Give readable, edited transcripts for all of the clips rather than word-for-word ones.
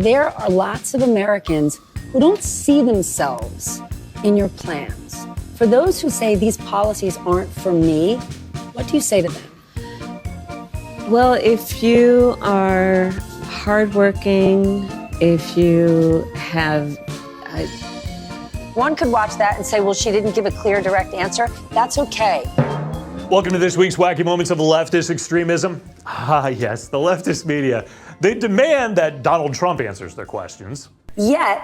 There are lots of Americans who don't see themselves in your plans. For those who say these policies aren't for me, what do you say to them? Well, if you are hardworking, if you have... One could watch that and say, well, she didn't give a clear, direct answer. That's okay. Welcome to this week's Wacky Moments of Leftist Extremism. Ah, yes, the leftist media. They demand that Donald Trump answers their questions. Yet,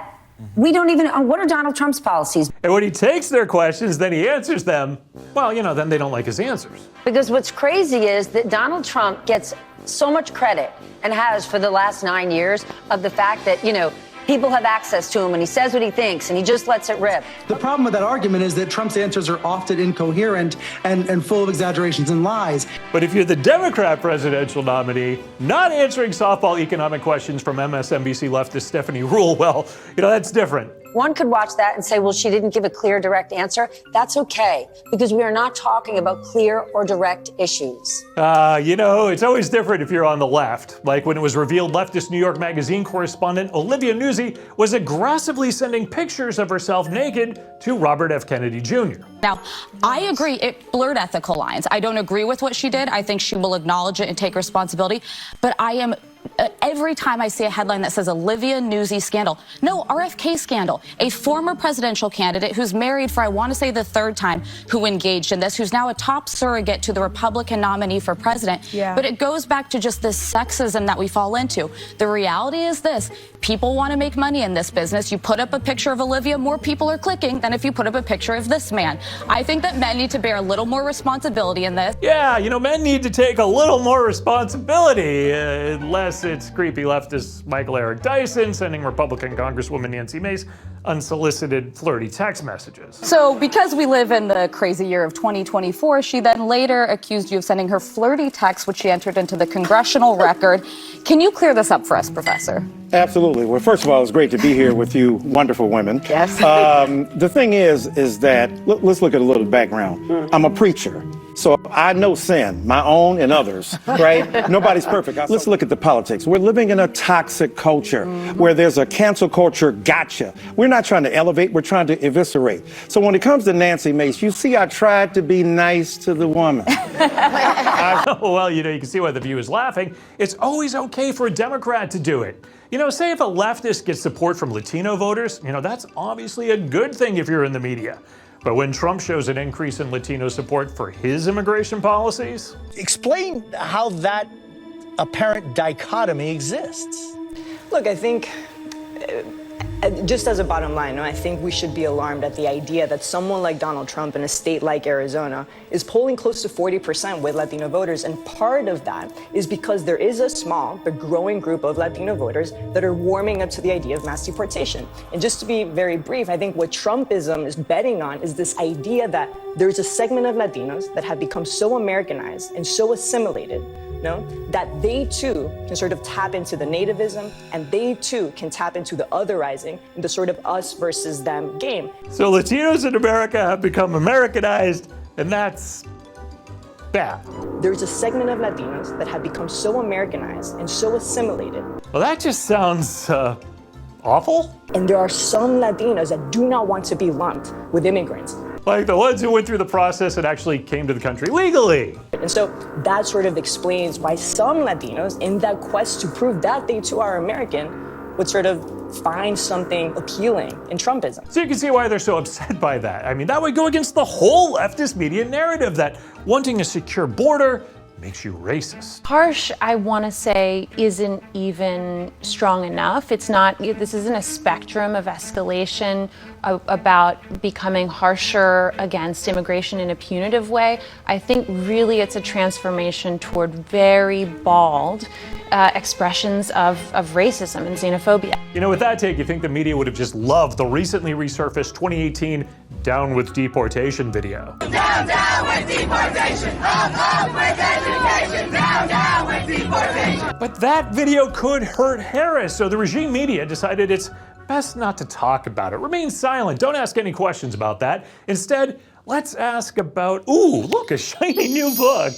we don't even know what are Donald Trump's policies. And when he takes their questions, then he answers them. Well, then they don't like his answers. Because what's crazy is that Donald Trump gets so much credit, and has for the last 9 years, of the fact that, people have access to him and he says what he thinks and he just lets it rip. The problem with that argument is that Trump's answers are often incoherent and full of exaggerations and lies. But if you're the Democrat presidential nominee, not answering softball economic questions from MSNBC leftist Stephanie Ruhle, well, that's different. One could watch that and say, well, she didn't give a clear, direct answer. That's okay, because we are not talking about clear or direct issues. It's always different if you're on the left. Like when it was revealed leftist New York Magazine correspondent Olivia Nuzzi was aggressively sending pictures of herself naked to Robert F. Kennedy Jr. Now, I agree it blurred ethical lines. I don't agree with what she did. I think she will acknowledge it and take responsibility. But I am... every time I see a headline that says Olivia Nuzzi scandal, no, RFK scandal, a former presidential candidate who's married for, I want to say, the third time, who engaged in this, who's now a top surrogate to the Republican nominee for president. Yeah. But it goes back to just this sexism that we fall into. The reality is this: people want to make money in this business. You put up a picture of Olivia, more people are clicking than if you put up a picture of this man. I think that men need to bear a little more responsibility in this. Yeah, men need to take a little more responsibility, unless it's creepy leftist Michael Eric Dyson sending Republican Congresswoman Nancy Mace unsolicited flirty text messages. So because we live in the crazy year of 2024, she then later accused you of sending her flirty text, which she entered into the congressional record. Can you clear this up for us, Professor? Absolutely. Well, first of all, it's great to be here with you wonderful women. Yes. The thing is that, let's look at a little background. I'm a preacher, so I know sin, my own and others, right? Nobody's perfect. Let's look at the politics. We're living in a toxic culture where there's a cancel culture gotcha. We're not trying to elevate, we're trying to eviscerate. So when it comes to Nancy Mace, you see I tried to be nice to the woman. Well, you can see why the View is laughing. It's always okay for a Democrat to do it. Say if a leftist gets support from Latino voters, that's obviously a good thing if you're in the media. But when Trump shows an increase in Latino support for his immigration policies? Explain how that apparent dichotomy exists. Look, I think, just as a bottom line, I think we should be alarmed at the idea that someone like Donald Trump in a state like Arizona is polling close to 40% with Latino voters. And part of that is because there is a small but growing group of Latino voters that are warming up to the idea of mass deportation. And just to be very brief, I think what Trumpism is betting on is this idea that there's a segment of Latinos that have become so Americanized and so assimilated, that they too can sort of tap into the nativism, and they too can tap into the otherizing and the sort of us versus them game. So Latinos in America have become Americanized, and that's bad. There's a segment of Latinos that have become so Americanized and so assimilated. Well, that just sounds awful. And there are some Latinos that do not want to be lumped with immigrants. Like the ones who went through the process and actually came to the country legally. And so that sort of explains why some Latinos, in that quest to prove that they too are American, would sort of find something appealing in Trumpism. So you can see why they're so upset by that. That would go against the whole leftist media narrative that wanting a secure border makes you racist. Harsh, I want to say, isn't even strong enough. This isn't a spectrum of escalation about becoming harsher against immigration in a punitive way. I think really it's a transformation toward very bald expressions of racism and xenophobia. With that take, you think the media would have just loved the recently resurfaced 2018 Down with Deportation video. Down with deportation! Up with education! Down with deportation! But that video could hurt Harris, so the regime media decided it's best not to talk about it. Remain silent. Don't ask any questions about that. Instead, let's ask about, look, a shiny new book.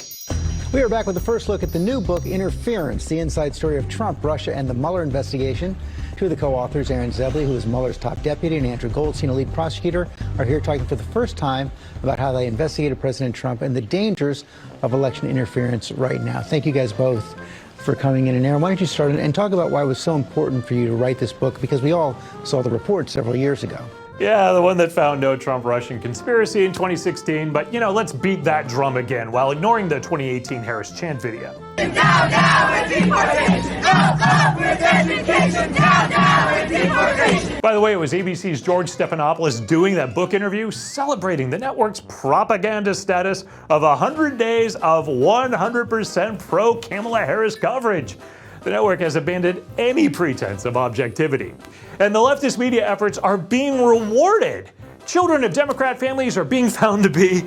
We are back with the first look at the new book, Interference, the inside story of Trump, Russia, and the Mueller investigation. Two of the co-authors, Aaron Zebley, who is Mueller's top deputy, and Andrew Goldstein, a lead prosecutor, are here talking for the first time about how they investigated President Trump and the dangers of election interference right now. Thank you guys both for coming in. And Aaron, why don't you start and talk about why it was so important for you to write this book, because we all saw the report several years ago. Yeah, the one that found no Trump-Russian conspiracy in 2016, but let's beat that drum again while ignoring the 2018 Harris Chant video. Down, down with deportation! Up, up with education! Down, down with deportation! By the way, it was ABC's George Stephanopoulos doing that book interview, celebrating the network's propaganda status of 100 days of 100% pro-Kamala Harris coverage. The network has abandoned any pretense of objectivity. And the leftist media efforts are being rewarded. Children of Democrat families are being found to be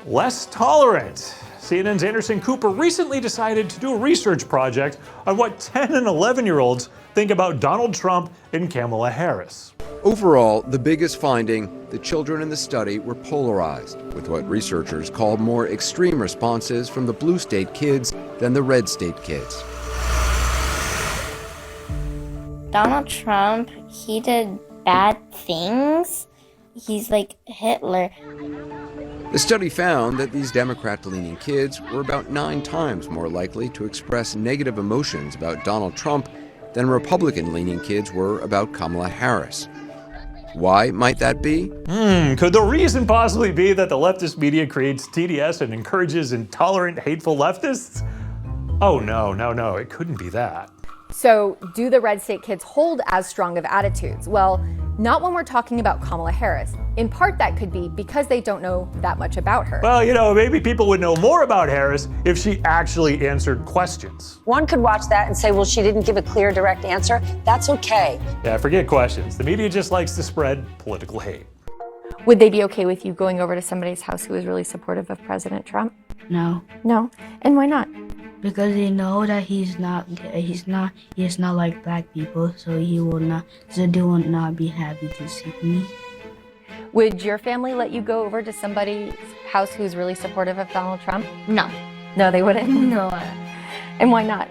less tolerant. CNN's Anderson Cooper recently decided to do a research project on what 10 and 11-year-olds think about Donald Trump and Kamala Harris. Overall, the biggest finding, the children in the study were polarized, with what researchers call more extreme responses from the blue state kids than the red state kids. Donald Trump, he did bad things. He's like Hitler. The study found that these Democrat-leaning kids were about 9 times more likely to express negative emotions about Donald Trump than Republican-leaning kids were about Kamala Harris. Why might that be? Could the reason possibly be that the leftist media creates TDS and encourages intolerant, hateful leftists? Oh no, it couldn't be that. So, do the red state kids hold as strong of attitudes? Well, not when we're talking about Kamala Harris. In part, that could be because they don't know that much about her. Well, maybe people would know more about Harris if she actually answered questions. One could watch that and say, well, she didn't give a clear, direct answer. That's okay. Yeah, forget questions. The media just likes to spread political hate. Would they be okay with you going over to somebody's house who is really supportive of President Trump? No. No? And why not? Because they know that he's not like black people, so they will not be happy to see me. Would your family let you go over to somebody's house who's really supportive of Donald Trump? No. No, they wouldn't? No. And why not?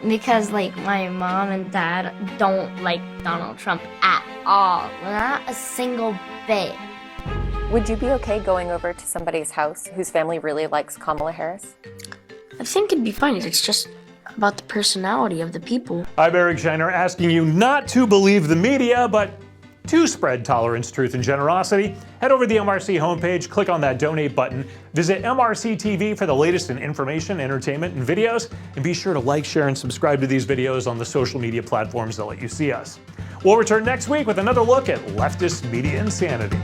Because my mom and dad don't like Donald Trump at all. Not a single bit. Would you be okay going over to somebody's house whose family really likes Kamala Harris? I think it'd be fine. It's just about the personality of the people. I'm Eric Shiner, asking you not to believe the media, but to spread tolerance, truth, and generosity. Head over to the MRC homepage, click on that donate button, visit MRC-TV for the latest in information, entertainment, and videos, and be sure to like, share, and subscribe to these videos on the social media platforms that let you see us. We'll return next week with another look at leftist media insanity.